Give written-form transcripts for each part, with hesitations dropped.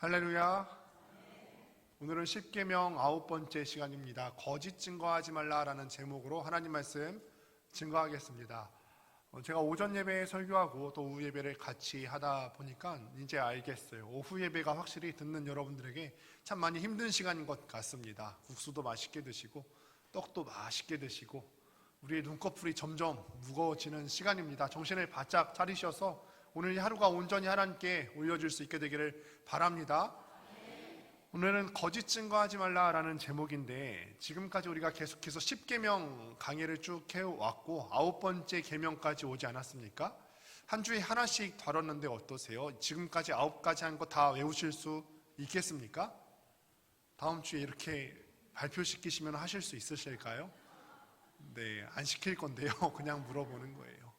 할렐루야. 오늘은 십계명 9번째 시간입니다. 거짓 증거하지 말라라는 제목으로 하나님 말씀 증거하겠습니다. 제가 오전 예배에 설교하고 또 오후 예배를 같이 하다 보니까 이제 알겠어요. 오후 예배가 확실히 듣는 여러분들에게 참 많이 힘든 시간인 것 같습니다. 국수도 맛있게 드시고 떡도 맛있게 드시고 우리의 눈꺼풀이 점점 무거워지는 시간입니다. 정신을 바짝 차리셔서 오늘 이 하루가 온전히 하나님께 올려줄 수 있게 되기를 바랍니다. 오늘은 거짓 증거하지 말라라는 제목인데, 지금까지 우리가 계속해서 10계명 강의를 쭉 해왔고 9번째 계명까지 오지 않았습니까? 한 주에 하나씩 다뤘는데 어떠세요? 지금까지 9가지 한 거 다 외우실 수 있겠습니까? 다음 주에 이렇게 발표시키시면 하실 수 있으실까요? 네, 안 시킬 건데요. 그냥 물어보는 거예요.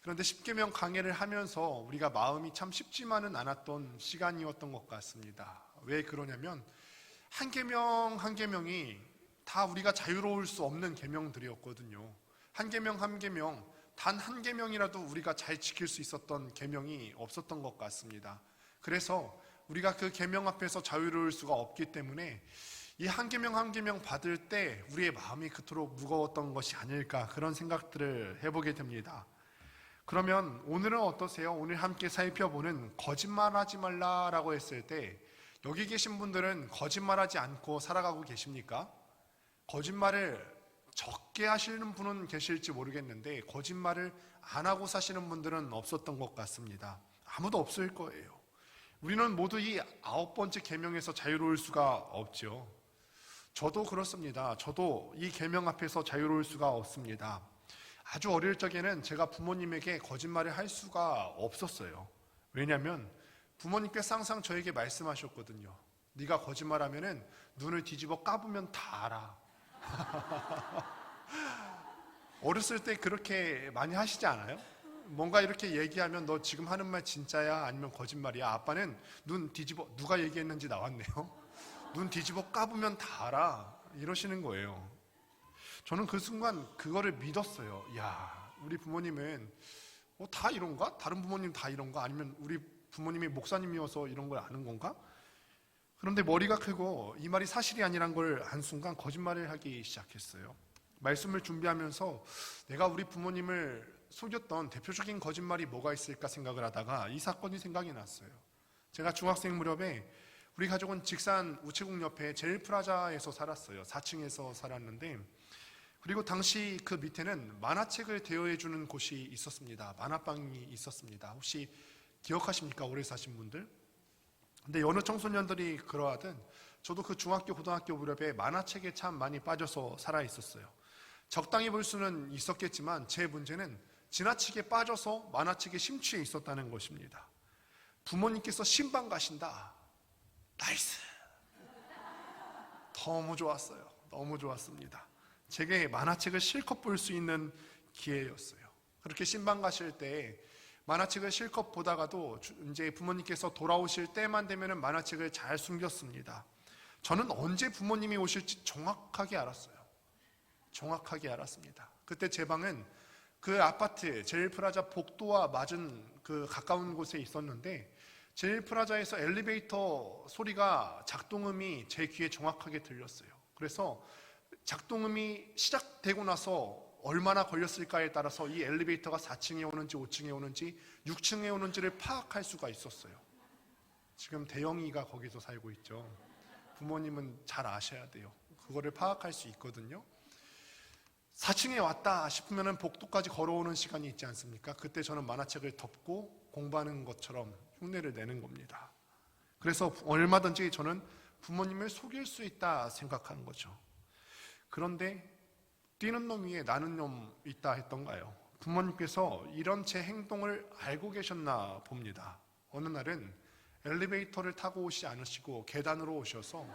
그런데 10계명 강의를 하면서 우리가 마음이 참 쉽지만은 않았던 시간이었던 것 같습니다. 왜 그러냐면 한 계명 한 계명이 다 우리가 자유로울 수 없는 계명들이었거든요. 한 계명 한 계명, 단 한 계명이라도 우리가 잘 지킬 수 있었던 계명이 없었던 것 같습니다. 그래서 우리가 그 계명 앞에서 자유로울 수가 없기 때문에 이 한 계명 한 계명 받을 때 우리의 마음이 그토록 무거웠던 것이 아닐까, 그런 생각들을 해보게 됩니다. 그러면 오늘은 어떠세요? 오늘 함께 살펴보는 거짓말하지 말라라고 했을 때 여기 계신 분들은 거짓말하지 않고 살아가고 계십니까? 거짓말을 적게 하시는 분은 계실지 모르겠는데 거짓말을 안 하고 사시는 분들은 없었던 것 같습니다. 아무도 없을 거예요. 우리는 모두 이 9번째 계명에서 자유로울 수가 없죠. 저도 그렇습니다. 저도 이 계명 앞에서 자유로울 수가 없습니다. 아주 어릴 적에는 제가 부모님에게 거짓말을 할 수가 없었어요. 왜냐하면 부모님께서 항상 저에게 말씀하셨거든요. 네가 거짓말하면은 눈을 뒤집어 까보면 다 알아. 어렸을 때 그렇게 많이 하시지 않아요? 뭔가 이렇게 얘기하면 너 지금 하는 말 진짜야 아니면 거짓말이야? 아빠는 눈 뒤집어, 누가 얘기했는지 나왔네요. 눈 뒤집어 까보면 다 알아, 이러시는 거예요. 저는 그 순간 그거를 믿었어요. 야, 우리 부모님은 다 이런가? 다른 부모님 다 이런가? 아니면 우리 부모님이 목사님이어서 이런 걸 아는 건가? 그런데 머리가 크고 이 말이 사실이 아니란 걸 한 순간 거짓말을 하기 시작했어요. 말씀을 준비하면서 내가 우리 부모님을 속였던 대표적인 거짓말이 뭐가 있을까 생각을 하다가 이 사건이 생각이 났어요. 제가 중학생 무렵에 우리 가족은 직산 우체국 옆에 제일프라자에서 살았어요. 4층에서 살았는데, 그리고 당시 그 밑에는 만화책을 대여해주는 곳이 있었습니다. 만화방이 있었습니다. 혹시 기억하십니까? 오래 사신 분들? 근데 여느 청소년들이 그러하든 저도 그 중학교, 고등학교 무렵에 만화책에 참 많이 빠져서 살아 있었어요. 적당히 볼 수는 있었겠지만 제 문제는 지나치게 빠져서 만화책에 심취해 있었다는 것입니다. 부모님께서 신방 가신다. 나이스! 너무 좋았어요. 너무 좋았습니다. 제게 만화책을 실컷 볼 수 있는 기회였어요. 그렇게 신방 가실 때 만화책을 실컷 보다가도 이제 부모님께서 돌아오실 때만 되면 만화책을 잘 숨겼습니다. 저는 언제 부모님이 오실지 정확하게 알았어요. 정확하게 알았습니다. 그때 제 방은 그 아파트 제일프라자 복도와 맞은 그 가까운 곳에 있었는데 제일프라자에서 엘리베이터 소리가, 작동음이 제 귀에 정확하게 들렸어요. 그래서 작동음이 시작되고 나서 얼마나 걸렸을까에 따라서 이 엘리베이터가 4층에 오는지 5층에 오는지 6층에 오는지를 파악할 수가 있었어요. 지금 대영이가 거기서 살고 있죠. 부모님은 잘 아셔야 돼요. 그거를 파악할 수 있거든요. 4층에 왔다 싶으면 복도까지 걸어오는 시간이 있지 않습니까? 그때 저는 만화책을 덮고 공부하는 것처럼 흉내를 내는 겁니다. 그래서 얼마든지 저는 부모님을 속일 수 있다 생각하는 거죠. 그런데 뛰는 놈 위에 나는 놈 있다 했던가요? 부모님께서 이런 제 행동을 알고 계셨나 봅니다. 어느 날은 엘리베이터를 타고 오시지 않으시고 계단으로 오셔서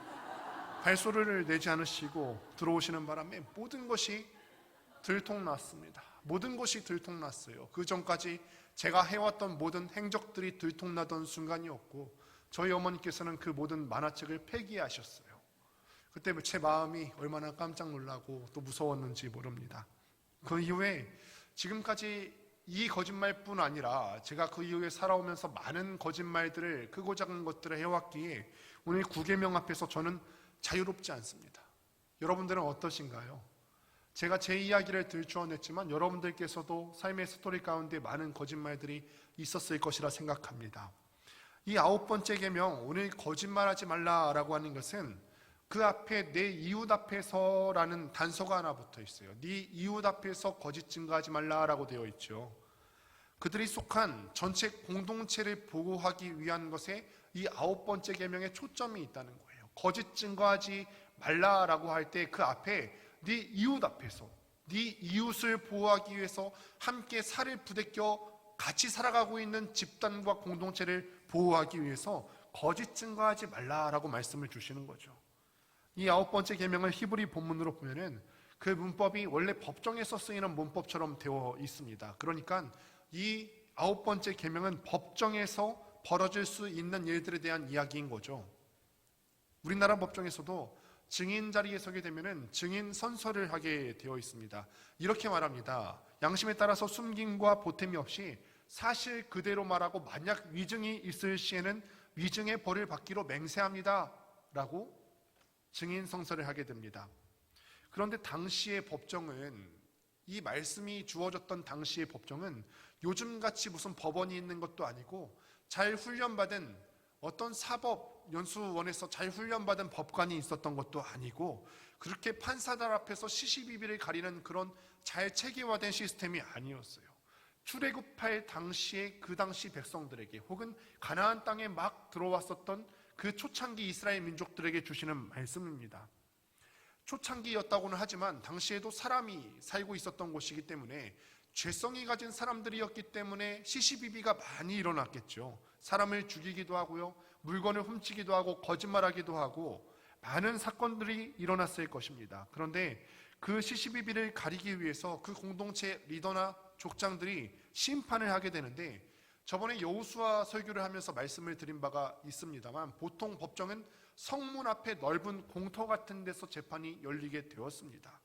발소리를 내지 않으시고 들어오시는 바람에 모든 것이 들통났습니다. 모든 것이 들통났어요. 그 전까지 제가 해왔던 모든 행적들이 들통나던 순간이었고 저희 어머니께서는 그 모든 만화책을 폐기하셨어요. 그때 제 마음이 얼마나 깜짝 놀라고 또 무서웠는지 모릅니다. 그 이후에 지금까지 이 거짓말뿐 아니라 제가 그 이후에 살아오면서 많은 거짓말들을, 크고 작은 것들을 해왔기에 오늘 구계명 앞에서 저는 자유롭지 않습니다. 여러분들은 어떠신가요? 제가 제 이야기를 들추어냈지만 여러분들께서도 삶의 스토리 가운데 많은 거짓말들이 있었을 것이라 생각합니다. 이 9번째 계명, 오늘 거짓말하지 말라라고 하는 것은 그 앞에 내 이웃 앞에서라는 단서가 하나 붙어 있어요. 네 이웃 앞에서 거짓 증거하지 말라라고 되어 있죠. 그들이 속한 전체 공동체를 보호하기 위한 것에 이 9번째 계명에 초점이 있다는 거예요. 거짓 증거하지 말라라고 할 때 그 앞에 네 이웃 앞에서, 네 이웃을 보호하기 위해서 함께 살을 부대껴 같이 살아가고 있는 집단과 공동체를 보호하기 위해서 거짓 증거하지 말라라고 말씀을 주시는 거죠. 이 9번째 계명을 히브리 본문으로 보면은 그 문법이 원래 법정에서 쓰이는 문법처럼 되어 있습니다. 그러니까 이 9번째 계명은 법정에서 벌어질 수 있는 일들에 대한 이야기인 거죠. 우리나라 법정에서도 증인 자리에 서게 되면은 증인 선서를 하게 되어 있습니다. 이렇게 말합니다. 양심에 따라서 숨김과 보탬이 없이 사실 그대로 말하고 만약 위증이 있을 시에는 위증의 벌을 받기로 맹세합니다 라고 증인 선서를 하게 됩니다. 그런데 당시의 법정은, 이 말씀이 주어졌던 당시의 법정은 요즘같이 무슨 법원이 있는 것도 아니고 잘 훈련받은 어떤 사법연수원에서 잘 훈련받은 법관이 있었던 것도 아니고 그렇게 판사들 앞에서 시시비비를 가리는 그런 잘 체계화된 시스템이 아니었어요. 출애굽할 당시에 그 당시 백성들에게 혹은 가나안 땅에 막 들어왔었던 그 초창기 이스라엘 민족들에게 주시는 말씀입니다. 초창기였다고는 하지만 당시에도 사람이 살고 있었던 곳이기 때문에 죄성이 가진 사람들이었기 때문에 시시비비가 많이 일어났겠죠. 사람을 죽이기도 하고요, 물건을 훔치기도 하고 거짓말하기도 하고 많은 사건들이 일어났을 것입니다. 그런데 그 시시비비를 가리기 위해서 그 공동체 리더나 족장들이 심판을 하게 되는데, 저번에 여호수아 설교를 하면서 말씀을 드린 바가 있습니다만 보통 법정은 성문 앞에 넓은 공터 같은 데서 재판이 열리게 되었습니다.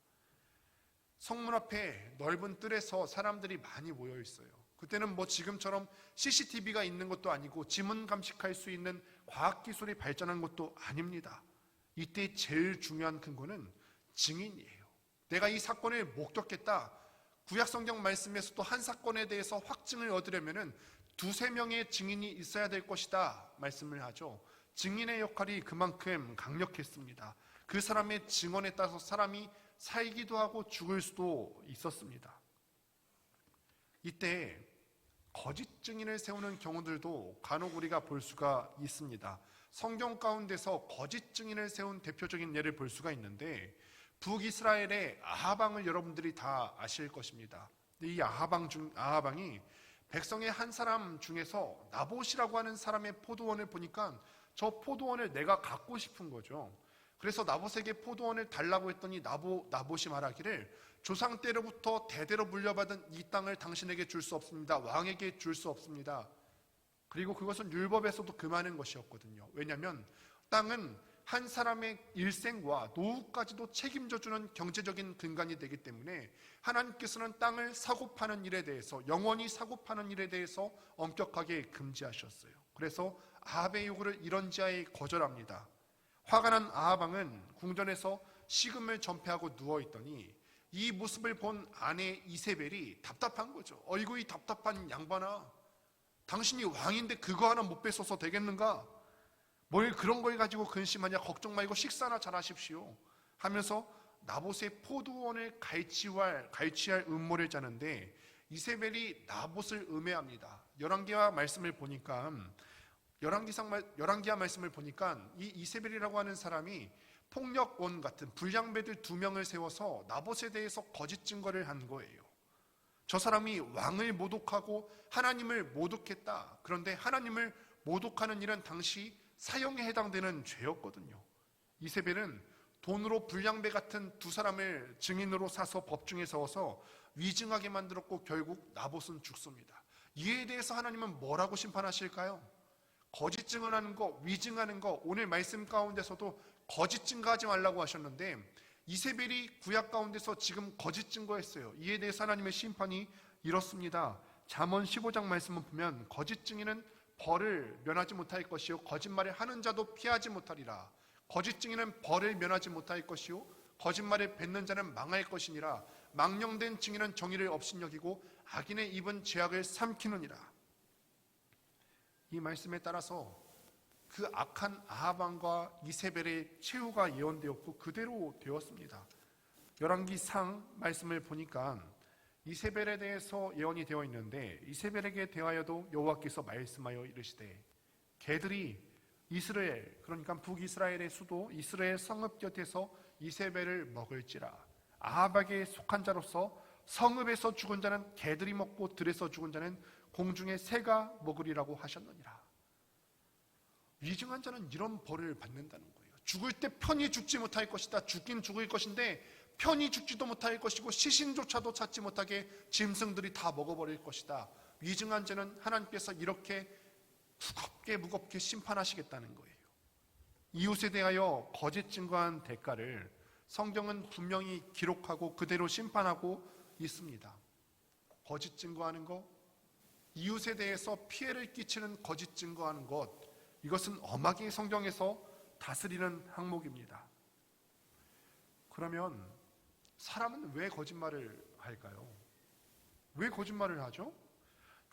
성문 앞에 넓은 뜰에서 사람들이 많이 모여 있어요. 그때는 뭐 지금처럼 CCTV가 있는 것도 아니고 지문 감식할 수 있는 과학기술이 발전한 것도 아닙니다. 이때 제일 중요한 근거는 증인이에요. 내가 이 사건을 목격했다. 구약성경 말씀에서도 한 사건에 대해서 확증을 얻으려면 두세 명의 증인이 있어야 될 것이다 말씀을 하죠. 증인의 역할이 그만큼 강력했습니다. 그 사람의 증언에 따라서 사람이 살기도 하고 죽을 수도 있었습니다. 이때 거짓 증인을 세우는 경우들도 간혹 우리가 볼 수가 있습니다. 성경 가운데서 거짓 증인을 세운 대표적인 예를 볼 수가 있는데, 북이스라엘의 아하방을 여러분들이 다 아실 것입니다. 이 아하방이 백성의 한 사람 중에서 나봇이라고 하는 사람의 포도원을 보니까 저 포도원을 내가 갖고 싶은 거죠. 그래서 나봇에게 포도원을 달라고 했더니 나봇이 말하기를 조상 때로부터 대대로 물려받은 이 땅을 당신에게 줄 수 없습니다. 왕에게 줄 수 없습니다. 그리고 그것은 율법에서도 금하는 것이었거든요. 왜냐하면 땅은 한 사람의 일생과 노후까지도 책임져주는 경제적인 근간이 되기 때문에 하나님께서는 땅을 사고 파는 일에 대해서, 영원히 사고 파는 일에 대해서 엄격하게 금지하셨어요. 그래서 아합의 요구를 이런지하에 거절합니다. 화가 난 아하방은 궁전에서 식음을 전폐하고 누워있더니 이 모습을 본 아내 이세벨이 답답한 거죠. 어이구 이 답답한 양반아, 당신이 왕인데 그거 하나 못 뺏어서 되겠는가? 뭘 그런 걸 가지고 근심하냐? 걱정 말고 식사나 잘하십시오 하면서 나봇의 포도원을 갈취할 음모를 짜는데, 이세벨이 나봇을 음해합니다. 열왕기하 말씀을 보니까 이 이세벨이라고 하는 사람이 폭력원 같은 불량배들 2명을 세워서 나봇에 대해서 거짓 증거를 한 거예요. 저 사람이 왕을 모독하고 하나님을 모독했다. 그런데 하나님을 모독하는 일은 당시 사형에 해당되는 죄였거든요. 이세벨은 돈으로 불량배 같은 2사람을 증인으로 사서 법중에 세워서 위증하게 만들었고 결국 나봇은 죽습니다. 이에 대해서 하나님은 뭐라고 심판하실까요? 거짓 증언하는 거, 위증하는 거, 오늘 말씀 가운데서도 거짓 증거하지 말라고 하셨는데 이세벨이 구약 가운데서 지금 거짓 증거했어요. 이에 대해서 하나님의 심판이 이렇습니다. 잠언 15장 말씀을 보면 거짓 증인은 벌을 면하지 못할 것이요 거짓말을 하는 자도 피하지 못하리라. 거짓 증인은 벌을 면하지 못할 것이요 거짓말을 뱉는 자는 망할 것이니라. 망령된 증인은 정의를 업신여기고 악인의 입은 죄악을 삼키느니라. 이 말씀에 따라서 그 악한 아합 왕과 이세벨의 최후가 예언되었고 그대로 되었습니다. 열왕기상 말씀을 보니까 이세벨에 대해서 예언이 되어 있는데 이세벨에게 대하여도 여호와께서 말씀하여 이르시되 개들이 이스라엘, 그러니까 북이스라엘의 수도 이스라엘 성읍 곁에서 이세벨을 먹을지라. 아합에게 속한 자로서 성읍에서 죽은 자는 개들이 먹고 들에서 죽은 자는 공중의 새가 먹으리라고 하셨느니라. 위증한 자는 이런 벌을 받는다는 거예요. 죽을 때 편히 죽지 못할 것이다. 죽긴 죽을 것인데 편히 죽지도 못할 것이고 시신조차도 찾지 못하게 짐승들이 다 먹어버릴 것이다. 위증한 자는 하나님께서 이렇게 무겁게 심판하시겠다는 거예요. 이웃에 대하여 거짓 증거한 대가를 성경은 분명히 기록하고 그대로 심판하고 있습니다. 거짓 증거하는 것, 이웃에 대해서 피해를 끼치는 거짓 증거하는 것, 이것은 엄하게 성경에서 다스리는 항목입니다. 그러면 사람은 왜 거짓말을 할까요? 왜 거짓말을 하죠?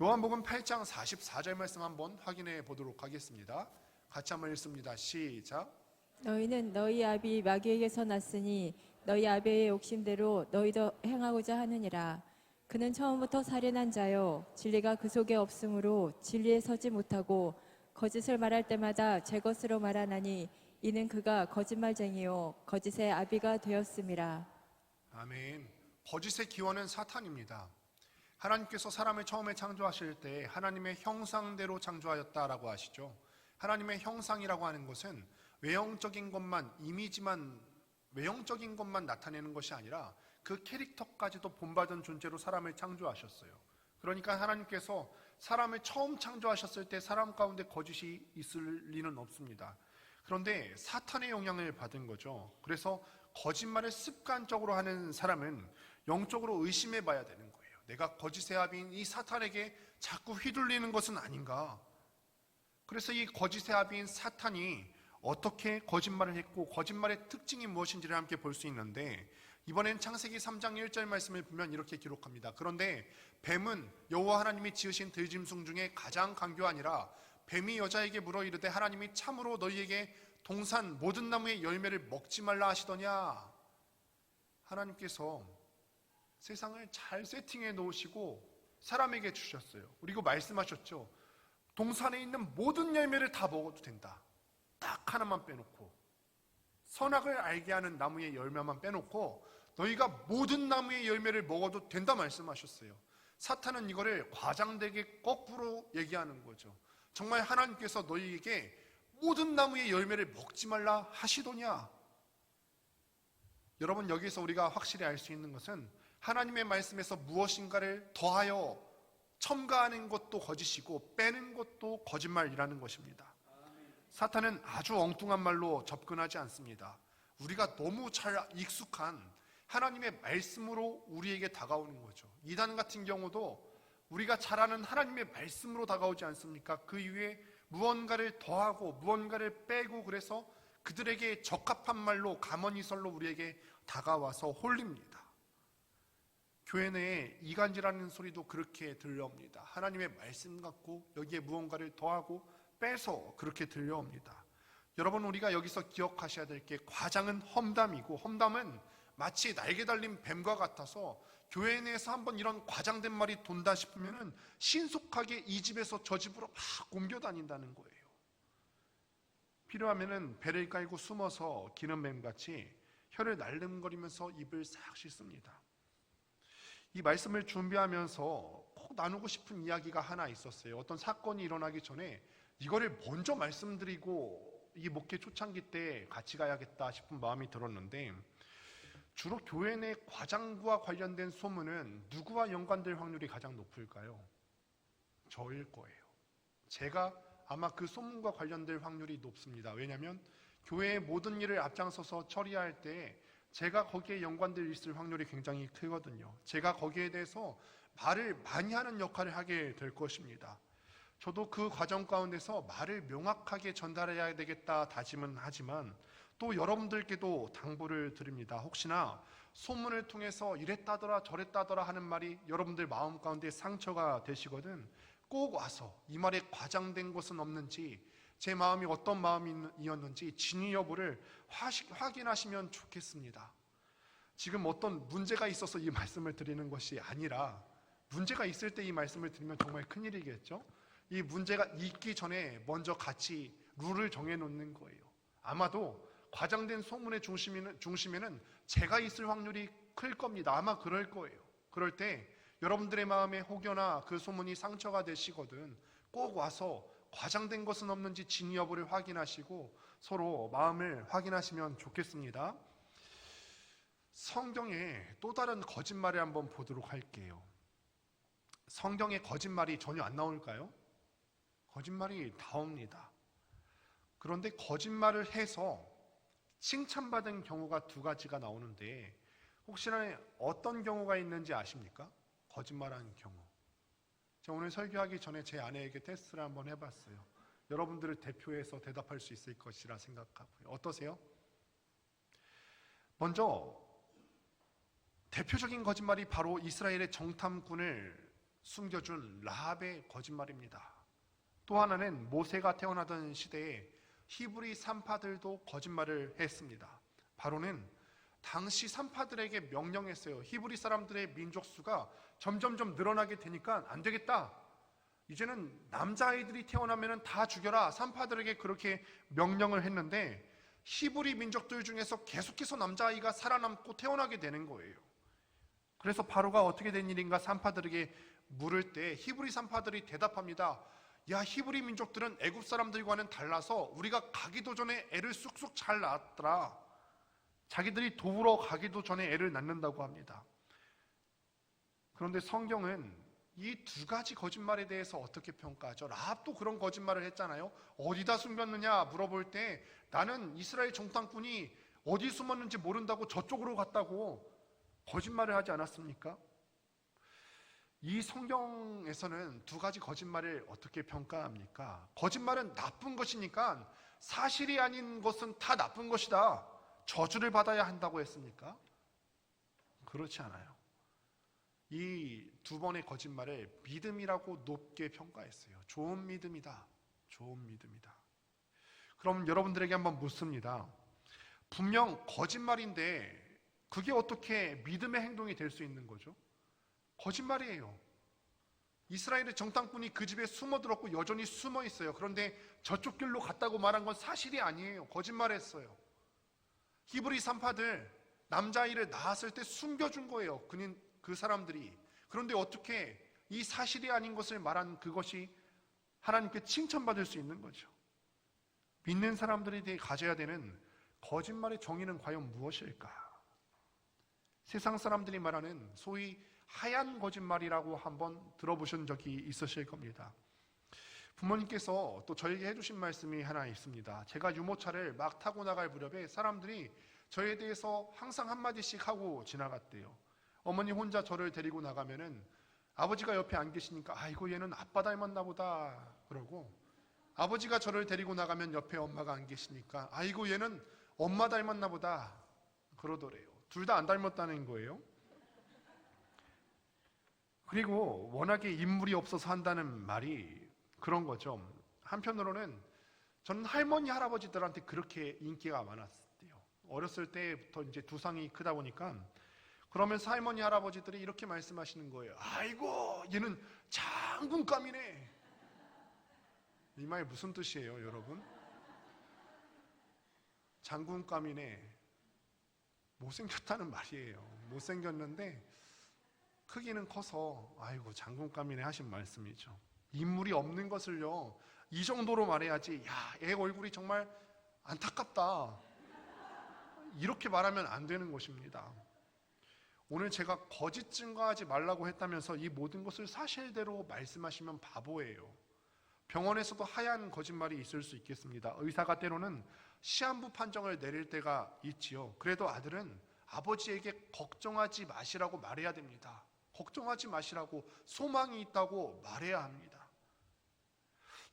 요한복음 8장 44절 말씀 한번 확인해 보도록 하겠습니다. 같이 한번 읽습니다. 시작. 너희는 너희 아비 마귀에게서 났으니 너희 아비의 욕심대로 너희도 행하고자 하느니라. 그는 처음부터 살인한 자요 진리가 그 속에 없으므로 진리에 서지 못하고 거짓을 말할 때마다 제 것으로 말하나니 이는 그가 거짓말쟁이요 거짓의 아비가 되었음이라. 아멘. 거짓의 기원은 사탄입니다. 하나님께서 사람을 처음에 창조하실 때 하나님의 형상대로 창조하였다라고 하시죠. 하나님의 형상이라고 하는 것은 외형적인 것만, 이미지만, 외형적인 것만 나타내는 것이 아니라 그 캐릭터까지도 본받은 존재로 사람을 창조하셨어요. 그러니까 하나님께서 사람을 처음 창조하셨을 때 사람 가운데 거짓이 있을 리는 없습니다. 그런데 사탄의 영향을 받은 거죠. 그래서 거짓말을 습관적으로 하는 사람은 영적으로 의심해 봐야 되는 거예요. 내가 거짓의 아비인 이 사탄에게 자꾸 휘둘리는 것은 아닌가. 그래서 이 거짓의 아비인 사탄이 어떻게 거짓말을 했고 거짓말의 특징이 무엇인지를 함께 볼 수 있는데, 이번엔 창세기 3장 1절 말씀을 보면 이렇게 기록합니다. 그런데 뱀은 여호와 하나님이 지으신 들짐승 중에 가장 강교하니라. 뱀이 여자에게 물어 이르되 하나님이 참으로 너희에게 동산 모든 나무의 열매를 먹지 말라 하시더냐. 하나님께서 세상을 잘 세팅해 놓으시고 사람에게 주셨어요. 그리고 말씀하셨죠. 동산에 있는 모든 열매를 다 먹어도 된다. 딱 하나만 빼놓고, 선악을 알게 하는 나무의 열매만 빼놓고 너희가 모든 나무의 열매를 먹어도 된다 말씀하셨어요. 사탄은 이거를 과장되게 거꾸로 얘기하는 거죠. 정말 하나님께서 너희에게 모든 나무의 열매를 먹지 말라 하시더냐. 여러분, 여기서 우리가 확실히 알 수 있는 것은 하나님의 말씀에서 무엇인가를 더하여 첨가하는 것도 거짓이고 빼는 것도 거짓말이라는 것입니다. 사탄은 아주 엉뚱한 말로 접근하지 않습니다. 우리가 너무 잘 익숙한 하나님의 말씀으로 우리에게 다가오는 거죠. 이단 같은 경우도 우리가 잘 아는 하나님의 말씀으로 다가오지 않습니까? 그 이후에 무언가를 더하고 무언가를 빼고, 그래서 그들에게 적합한 말로 가머니설로 우리에게 다가와서 홀립니다. 교회 내에 이간질하는 소리도 그렇게 들려옵니다. 하나님의 말씀 갖고 여기에 무언가를 더하고 빼서 그렇게 들려옵니다. 여러분, 우리가 여기서 기억하셔야 될 게 과장은 험담이고, 험담은 마치 날개 달린 뱀과 같아서 교회 내에서 한번 이런 과장된 말이 돈다 싶으면 신속하게 이 집에서 저 집으로 막 옮겨 다닌다는 거예요. 필요하면 배를 깔고 숨어서 기는 뱀같이 혀를 날름거리면서 입을 싹 씻습니다. 이 말씀을 준비하면서 꼭 나누고 싶은 이야기가 하나 있었어요. 어떤 사건이 일어나기 전에 이거를 먼저 말씀드리고 이 목회 초창기 때 같이 가야겠다 싶은 마음이 들었는데, 주로 교회 내 과장과 관련된 소문은 누구와 연관될 확률이 가장 높을까요? 저일 거예요. 제가 아마 그 소문과 관련될 확률이 높습니다. 왜냐하면 교회의 모든 일을 앞장서서 처리할 때 제가 거기에 연관되어 있을 확률이 굉장히 크거든요. 제가 거기에 대해서 말을 많이 하는 역할을 하게 될 것입니다. 저도 그 과정 가운데서 말을 명확하게 전달해야 되겠다 다짐은 하지만 또 여러분들께도 당부를 드립니다. 혹시나 소문을 통해서 이랬다더라 저랬다더라 하는 말이 여러분들 마음 가운데 상처가 되시거든 꼭 와서 이 말에 과장된 것은 없는지 제 마음이 어떤 마음이었는지 진위 여부를 확인하시면 좋겠습니다. 지금 어떤 문제가 있어서 이 말씀을 드리는 것이 아니라 문제가 있을 때 이 말씀을 드리면 정말 큰일이겠죠. 이 문제가 있기 전에 먼저 같이 룰을 정해놓는 거예요. 아마도 과장된 소문의 중심에는 제가 있을 확률이 클 겁니다. 아마 그럴 거예요. 그럴 때 여러분들의 마음에 혹여나 그 소문이 상처가 되시거든 꼭 와서 과장된 것은 없는지 진위 여부를 확인하시고 서로 마음을 확인하시면 좋겠습니다. 성경에 또 다른 거짓말을 한번 보도록 할게요. 성경에 거짓말이 전혀 안 나올까요? 거짓말이 나옵니다. 그런데 거짓말을 해서 칭찬받은 경우가 두 가지가 나오는데 혹시나 어떤 경우가 있는지 아십니까? 거짓말하는 경우. 제가 오늘 설교하기 전에 제 아내에게 테스트를 한번 해봤어요. 여러분들을 대표해서 대답할 수 있을 것이라 생각하고요. 어떠세요? 먼저 대표적인 거짓말이 바로 이스라엘의 정탐꾼을 숨겨준 라합의 거짓말입니다. 또 하나는 모세가 태어나던 시대에 히브리 산파들도 거짓말을 했습니다. 바로는 당시 산파들에게 명령했어요. 히브리 사람들의 민족수가 점점점 늘어나게 되니까 안 되겠다. 이제는 남자아이들이 태어나면 다 죽여라. 산파들에게 그렇게 명령을 했는데 히브리 민족들 중에서 계속해서 남자아이가 살아남고 태어나게 되는 거예요. 그래서 바로가 어떻게 된 일인가 산파들에게 물을 때 히브리 산파들이 대답합니다. 야, 히브리 민족들은 애굽 사람들과는 달라서 우리가 가기도 전에 애를 쑥쑥 잘 낳았더라. 자기들이 도우러 가기도 전에 애를 낳는다고 합니다. 그런데 성경은 이 두 가지 거짓말에 대해서 어떻게 평가하죠? 라합도 그런 거짓말을 했잖아요. 어디다 숨겼느냐 물어볼 때 나는 이스라엘 정탐꾼이 어디 숨었는지 모른다고 저쪽으로 갔다고 거짓말을 하지 않았습니까? 이 성경에서는 두 가지 거짓말을 어떻게 평가합니까? 거짓말은 나쁜 것이니까 사실이 아닌 것은 다 나쁜 것이다. 저주를 받아야 한다고 했습니까? 그렇지 않아요. 이 두 번의 거짓말을 믿음이라고 높게 평가했어요. 좋은 믿음이다. 좋은 믿음이다. 그럼 여러분들에게 한번 묻습니다. 분명 거짓말인데 그게 어떻게 믿음의 행동이 될 수 있는 거죠? 거짓말이에요. 이스라엘의 정탐꾼이 그 집에 숨어들었고 여전히 숨어 있어요. 그런데 저쪽 길로 갔다고 말한 건 사실이 아니에요. 거짓말했어요. 히브리 산파들 남자아이를 낳았을 때 숨겨준 거예요. 그 사람들이. 그런데 어떻게 이 사실이 아닌 것을 말한 그것이 하나님께 칭찬받을 수 있는 거죠. 믿는 사람들이 가져야 되는 거짓말의 정의는 과연 무엇일까? 세상 사람들이 말하는 소위 하얀 거짓말이라고 한번 들어보신 적이 있으실 겁니다. 부모님께서 또 저에게 해주신 말씀이 하나 있습니다. 제가 유모차를 막 타고 나갈 무렵에 사람들이 저에 대해서 항상 한마디씩 하고 지나갔대요. 어머니 혼자 저를 데리고 나가면은 아버지가 옆에 안 계시니까 아이고 얘는 아빠 닮았나 보다 그러고, 아버지가 저를 데리고 나가면 옆에 엄마가 안 계시니까 아이고 얘는 엄마 닮았나 보다 그러더래요. 둘 다 안 닮았다는 거예요. 그리고 워낙에 인물이 없어서 한다는 말이 그런 거죠. 한편으로는 저는 할머니 할아버지들한테 그렇게 인기가 많았대요. 어렸을 때부터 이제 두상이 크다 보니까. 그러면서 할머니 할아버지들이 이렇게 말씀하시는 거예요. 아이고 얘는 장군감이네. 이 말 무슨 뜻이에요, 여러분? 장군감이네. 못생겼다는 말이에요. 못생겼는데 크기는 커서 아이고 장군감이네 하신 말씀이죠. 인물이 없는 것을요 이 정도로 말해야지, 야, 애 얼굴이 정말 안타깝다 이렇게 말하면 안 되는 것입니다. 오늘 제가 거짓 증거하지 말라고 했다면서 이 모든 것을 사실대로 말씀하시면 바보예요. 병원에서도 하얀 거짓말이 있을 수 있겠습니다. 의사가 때로는 시한부 판정을 내릴 때가 있지요. 그래도 아들은 아버지에게 걱정하지 마시라고 말해야 됩니다. 걱정하지 마시라고 소망이 있다고 말해야 합니다.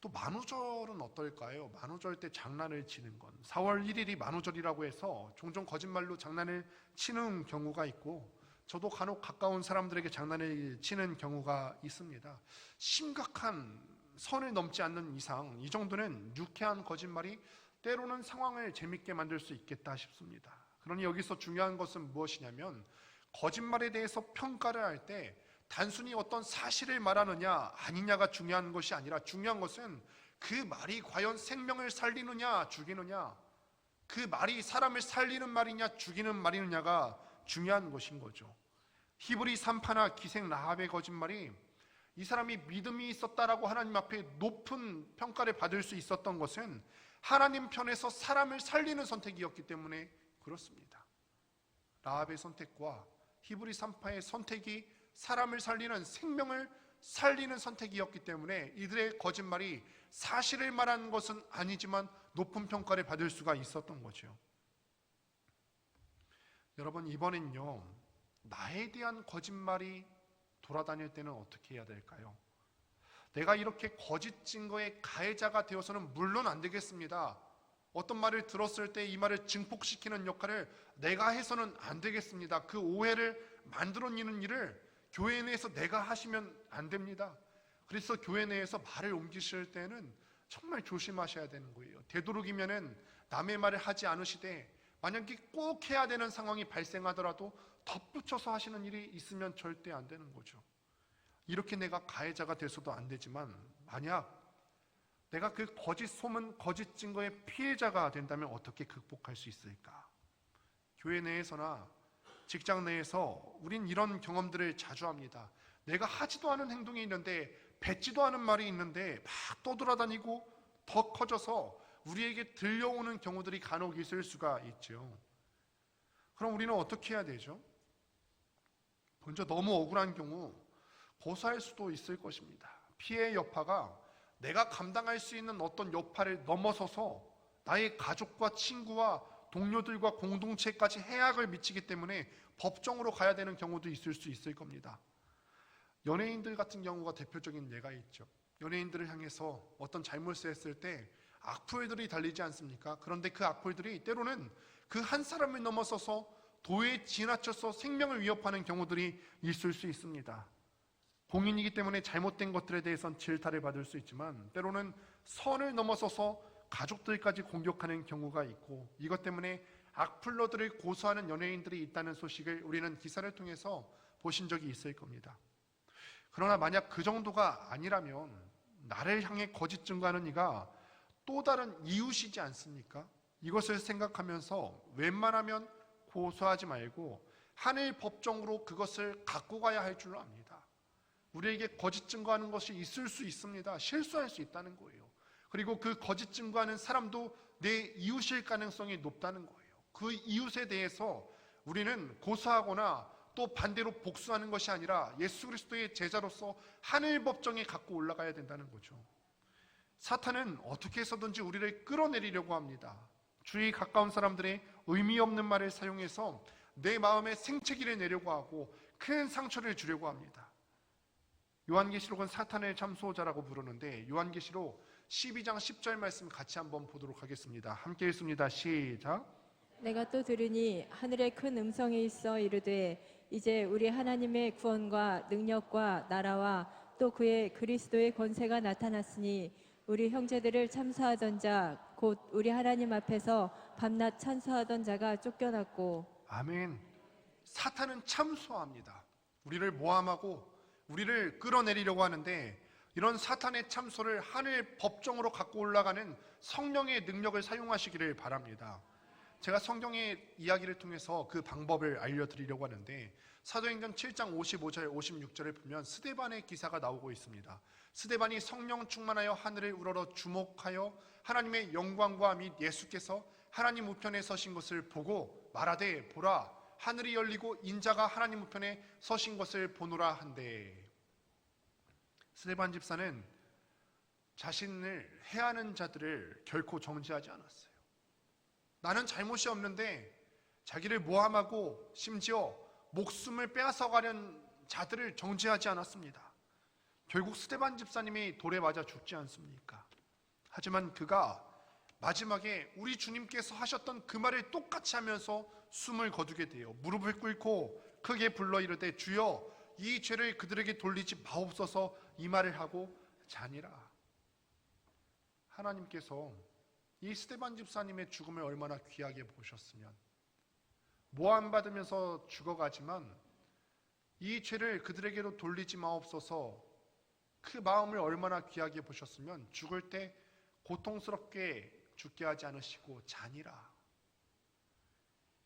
또 만우절은 어떨까요? 만우절 때 장난을 치는 건 4월 1일이 만우절이라고 해서 종종 거짓말로 장난을 치는 경우가 있고 저도 간혹 가까운 사람들에게 장난을 치는 경우가 있습니다. 심각한 선을 넘지 않는 이상 이 정도는 유쾌한 거짓말이 때로는 상황을 재밌게 만들 수 있겠다 싶습니다. 그러니 여기서 중요한 것은 무엇이냐면 거짓말에 대해서 평가를 할 때 단순히 어떤 사실을 말하느냐 아니냐가 중요한 것이 아니라 중요한 것은 그 말이 과연 생명을 살리느냐 죽이느냐, 그 말이 사람을 살리는 말이냐 죽이는 말이느냐가 중요한 것인 거죠. 히브리 3파나 기생 라합의 거짓말이 이 사람이 믿음이 있었다라고 하나님 앞에 높은 평가를 받을 수 있었던 것은 하나님 편에서 사람을 살리는 선택이었기 때문에 그렇습니다. 라합의 선택과 히브리 3파의 선택이 사람을 살리는, 생명을 살리는 선택이었기 때문에 이들의 거짓말이 사실을 말하는 것은 아니지만 높은 평가를 받을 수가 있었던 거죠. 여러분, 이번엔요, 나에 대한 거짓말이 돌아다닐 때는 어떻게 해야 될까요? 내가 이렇게 거짓 증거의 가해자가 되어서는 물론 안 되겠습니다. 어떤 말을 들었을 때 이 말을 증폭시키는 역할을 내가 해서는 안 되겠습니다. 그 오해를 만들어내는 일을 교회 내에서 내가 하시면 안 됩니다. 그래서 교회 내에서 말을 옮기실 때는 정말 조심하셔야 되는 거예요. 되도록이면은 남의 말을 하지 않으시되 만약에 꼭 해야 되는 상황이 발생하더라도 덧붙여서 하시는 일이 있으면 절대 안 되는 거죠. 이렇게 내가 가해자가 돼서도 안 되지만 만약 내가 그 거짓 소문, 거짓 증거의 피해자가 된다면 어떻게 극복할 수 있을까? 교회 내에서나 직장 내에서 우린 이런 경험들을 자주 합니다. 내가 하지도 않은 행동이 있는데 뱉지도 않은 말이 있는데 막 떠돌아다니고 더 커져서 우리에게 들려오는 경우들이 간혹 있을 수가 있죠. 그럼 우리는 어떻게 해야 되죠? 먼저 너무 억울한 경우 고소할 수도 있을 것입니다. 피해의 여파가 내가 감당할 수 있는 어떤 여파를 넘어서서 나의 가족과 친구와 동료들과 공동체까지 해악을 미치기 때문에 법정으로 가야 되는 경우도 있을 수 있을 겁니다. 연예인들 같은 경우가 대표적인 예가 있죠. 연예인들을 향해서 어떤 잘못을 했을 때 악플들이 달리지 않습니까? 그런데 그 악플들이 때로는 그 한 사람을 넘어서서 도에 지나쳐서 생명을 위협하는 경우들이 있을 수 있습니다. 공인이기 때문에 잘못된 것들에 대해서는 질타를 받을 수 있지만 때로는 선을 넘어서서 가족들까지 공격하는 경우가 있고 이것 때문에 악플러들을 고소하는 연예인들이 있다는 소식을 우리는 기사를 통해서 보신 적이 있을 겁니다. 그러나 만약 그 정도가 아니라면 나를 향해 거짓 증거하는 이가 또 다른 이웃이지 않습니까? 이것을 생각하면서 웬만하면 고소하지 말고 하늘 법정으로 그것을 갖고 가야 할 줄로 압니다. 우리에게 거짓 증거하는 것이 있을 수 있습니다. 실수할 수 있다는 거예요. 그리고 그 거짓 증거하는 사람도 내 이웃일 가능성이 높다는 거예요. 그 이웃에 대해서 우리는 고소하거나 또 반대로 복수하는 것이 아니라 예수 그리스도의 제자로서 하늘 법정에 갖고 올라가야 된다는 거죠. 사탄은 어떻게 해서든지 우리를 끌어내리려고 합니다. 주위 가까운 사람들의 의미 없는 말을 사용해서 내 마음에 생채기를 내려고 하고 큰 상처를 주려고 합니다. 요한계시록은 사탄의 참소자라고 부르는데 요한계시록 12장 10절 말씀 같이 한번 보도록 하겠습니다. 함께 읽습니다. 시작. 내가 또 들으니 하늘에 큰 음성이 있어 이르되 이제 우리 하나님의 구원과 능력과 나라와 또 그의 그리스도의 권세가 나타났으니 우리 형제들을 참사하던 자 곧 우리 하나님 앞에서 밤낮 찬송하던 자가 쫓겨났고. 아멘. 사탄은 참소합니다. 우리를 모함하고 우리를 끌어내리려고 하는데 이런 사탄의 참소를 하늘 법정으로 갖고 올라가는 성령의 능력을 사용하시기를 바랍니다. 제가 성경의 이야기를 통해서 그 방법을 알려드리려고 하는데 사도행전 7장 55절 56절을 보면 스데반의 기사가 나오고 있습니다. 스데반이 성령 충만하여 하늘을 우러러 주목하여 하나님의 영광과 및 예수께서 하나님 우편에 서신 것을 보고 말하되 보라 하늘이 열리고 인자가 하나님 우편에 서신 것을 보노라 한대. 스데반 집사는 자신을 해하는 자들을 결코 정죄하지 않았어요. 나는 잘못이 없는데 자기를 모함하고 심지어 목숨을 빼앗아가려는 자들을 정죄하지 않았습니다. 결국 스데반 집사님이 돌에 맞아 죽지 않습니까? 하지만 그가 마지막에 우리 주님께서 하셨던 그 말을 똑같이 하면서 숨을 거두게 돼요. 무릎을 꿇고 크게 불러 이르되 주여 이 죄를 그들에게 돌리지 마옵소서 이 말을 하고 자니라. 하나님께서 이 스데반 집사님의 죽음을 얼마나 귀하게 보셨으면, 모함 받으면서 죽어가지만 이 죄를 그들에게로 돌리지 마옵소서, 그 마음을 얼마나 귀하게 보셨으면 죽을 때 고통스럽게 죽게 하지 않으시고 자니라.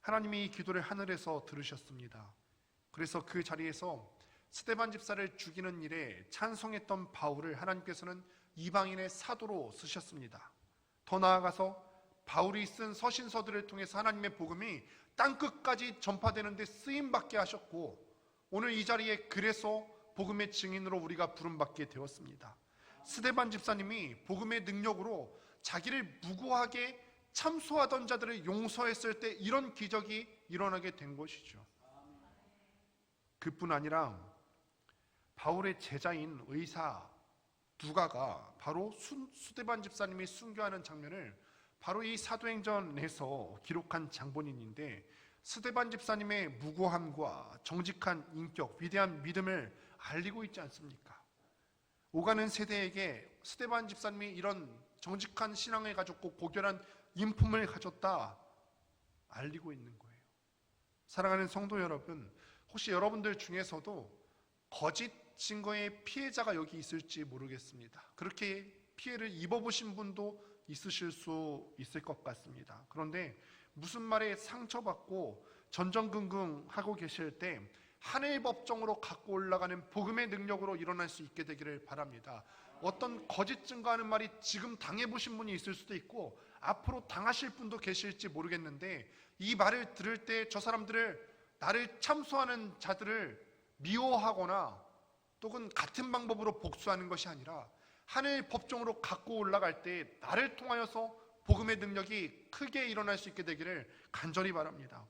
하나님이 이 기도를 하늘에서 들으셨습니다. 그래서 그 자리에서 스데반 집사를 죽이는 일에 찬송했던 바울을 하나님께서는 이방인의 사도로 쓰셨습니다. 더 나아가서 바울이 쓴 서신서들을 통해서 하나님의 복음이 땅끝까지 전파되는 데 쓰임받게 하셨고, 오늘 이 자리에 그래서 복음의 증인으로 우리가 부름받게 되었습니다. 스데반 집사님이 복음의 능력으로 자기를 무고하게 참소하던 자들을 용서했을 때 이런 기적이 일어나게 된 것이죠. 그뿐 아니라 바울의 제자인 의사 누가가 바로 스데반 집사님이 순교하는 장면을 바로 이 사도행전에서 기록한 장본인인데, 스데반 집사님의 무고함과 정직한 인격, 위대한 믿음을 알리고 있지 않습니까? 오가는 세대에게 스데반 집사님이 이런 정직한 신앙을 가졌고 고결한 인품을 가졌다 알리고 있는 거예요. 사랑하는 성도 여러분, 혹시 여러분들 중에서도 거짓 증거의 피해자가 여기 있을지 모르겠습니다. 그렇게 피해를 입어보신 분도 있으실 수 있을 것 같습니다. 그런데 무슨 말에 상처받고 전전긍긍하고 계실 때 하늘 법정으로 갖고 올라가는 복음의 능력으로 일어날 수 있게 되기를 바랍니다. 어떤 거짓 증거하는 말이 지금 당해보신 분이 있을 수도 있고 앞으로 당하실 분도 계실지 모르겠는데, 이 말을 들을 때 저 사람들을, 나를 참소하는 자들을 미워하거나 또는 같은 방법으로 복수하는 것이 아니라 하늘 법정으로 갖고 올라갈 때 나를 통하여서 복음의 능력이 크게 일어날 수 있게 되기를 간절히 바랍니다.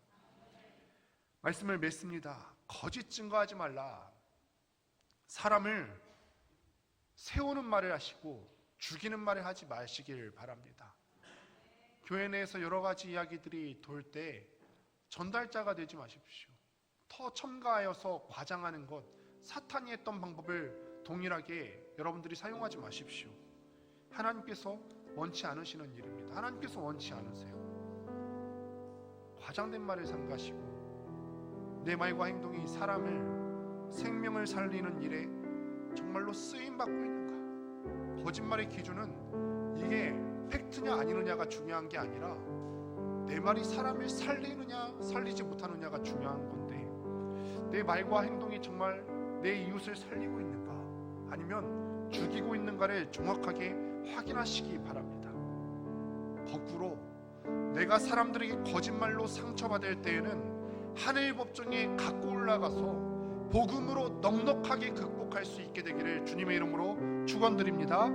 말씀을 맺습니다. 거짓 증거하지 말라. 사람을 세우는 말을 하시고 죽이는 말을 하지 마시길 바랍니다. 교회 내에서 여러 가지 이야기들이 돌 때 전달자가 되지 마십시오. 더 첨가하여서 과장하는 것, 사탄이 했던 방법을 동일하게 여러분들이 사용하지 마십시오. 하나님께서 원치 않으시는 일입니다. 하나님께서 원치 않으세요. 과장된 말을 삼가시고 내 말과 행동이 사람을, 생명을 살리는 일에 정말로 쓰임받고 있는가? 거짓말의 기준은 이게 팩트냐 아니느냐가 중요한 게 아니라 내 말이 사람을 살리느냐 살리지 못하느냐가 중요한 건데, 내 말과 행동이 정말 내 이웃을 살리고 있는가 아니면 죽이고 있는가를 정확하게 확인하시기 바랍니다. 거꾸로 내가 사람들에게 거짓말로 상처받을 때에는 하늘 법정에 갖고 올라가서 복음으로 넉넉하게 극복할 수 있게 되기를 주님의 이름으로 축원드립니다.